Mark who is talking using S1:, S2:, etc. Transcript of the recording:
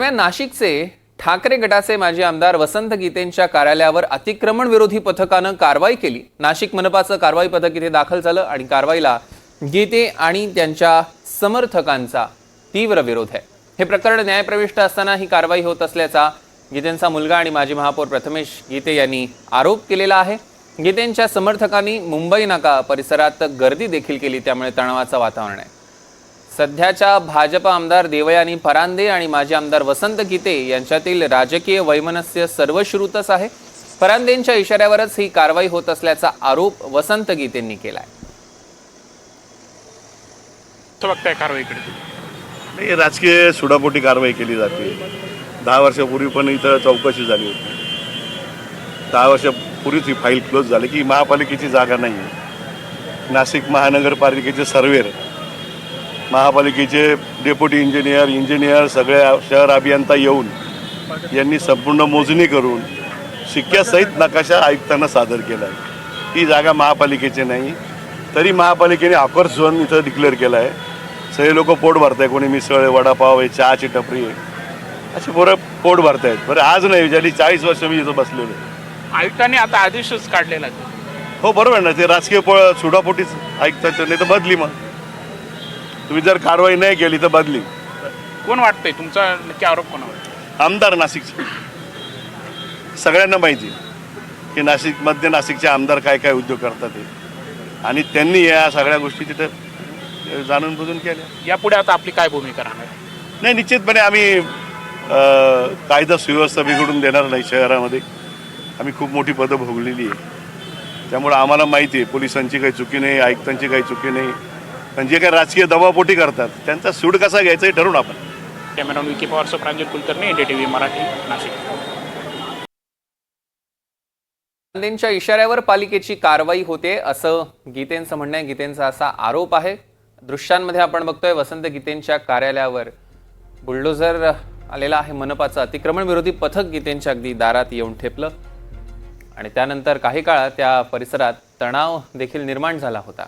S1: नाशिकचे ठाकरे गटाचे माजी आमदार वसंत गीतेंच्या कार्यालयावर अतिक्रमण विरोधी पथकानं कारवाई केली। नाशिक मनपाचं कारवाई पथक इथे दाखल झालं आणि कारवाईला गीते आणि त्यांच्या समर्थकांचा तीव्र विरोध आहे। हे प्रकरण न्यायप्रविष्ट असताना ही कारवाई होत असल्याचा गीतेंचा मुलगा आणि माजी महापौर प्रथमेश गीते यांनी आरोप केलेला आहे। गीतेंच्या समर्थकांनी मुंबई नाका परिसरात गर्दी देखील केली, त्यामुळे तणावाचं वातावरण आहे। सध्याच्या भाजप आमदार देवयानी परांदे आणि माजी आमदार वसंत गीते यांच्यातील राजकीय वैमनस्य सर्वश्रुतच आहे। परांदेंच्या इशाऱ्यावरच ही कारवाई होत असल्याचा आरोप वसंत गीतेंनी केलाय।
S2: नाही, राजकीय सुडापोटी कारवाई केली जाते। 10 वर्षापूर्वी पण इथं चौकशी झाली होती। 10 वर्षापूर्वीच ही फाईल क्लोज झाली की महापालिकेची जागा नाही आहे। नाशिक महानगरपालिकेचे सर्वेर, महापालिकेचे डेप्युटी इंजिनियर सगळ्या शहर अभियंता येऊन यांनी संपूर्ण मोजणी करून शिक्क्यासहित नकाशा आयुक्तांना सादर केला आहे। ही जागा महापालिकेची नाही, तरी महापालिकेने ऑफर झोन इथं डिक्लेअर केला आहे। सगळे लोक पोट भरताय, कोणी मिसळ, वडापाव आहे, चहाची टपरी आहे, असे पोरं पोट भरतायत। बरं, आज नाही, ज्याची 40 वर्ष मी इथं बसलेलो आहे।
S3: आयुक्तांनी आता आदेशच काढलेला आहे।
S2: हो, बरोबर ना, ते राजकीय सुडापोटीच आयुक्ताचं, नाही तर बदली। मग तुम्ही जर कारवाई नाही केली तर बदली।
S3: कोण वाटतंय तुमचा नक्की आरोप कोणावर?
S2: आमदार नाशिकचे सगळ्यांना माहिती की नाशिकचे आमदार काय काय उद्योग करतात ते, आणि त्यांनी या सगळ्या गोष्टी तिथं जाणून बुजून केल्या।
S3: यापुढे आता आपली काय भूमिका राहणार?
S2: नाही, निश्चितपणे आम्ही कायदा सुव्यवस्था बिघडून देणार नाही। शहरामध्ये आम्ही खूप मोठी पदं भोगलेली आहे, त्यामुळे आम्हाला माहिती आहे पोलिसांची काही चुकी नाही, आयुक्तांची काही चुकी नाही, पण जे काही राजकीय दबावपोटी करतात त्यांचा सूड कसा घ्यायचा हे ठरवून आपण।
S3: कॅमेरामॅन विकी पवारसह प्रांजल कुलकर्णी, NDTV मराठी, नाशिक।
S1: परांदेंच्या इशाऱ्यावर पालिकेची कारवाई होते असं गीतेंचं म्हणणं आहे। गीतेंचा असा आरोप आहे। दृश्यांमध्ये आपण बघतोय वसंत गीतेंच्या कार्यालयावर बुलडोझर आलेला आहे। मनपाचं अतिक्रमण विरोधी पथक गीतेंच्या अगदी दारात येऊन ठेपलं आणि त्यानंतर काही काळ त्या परिसरात तणाव देखील निर्माण झाला होता।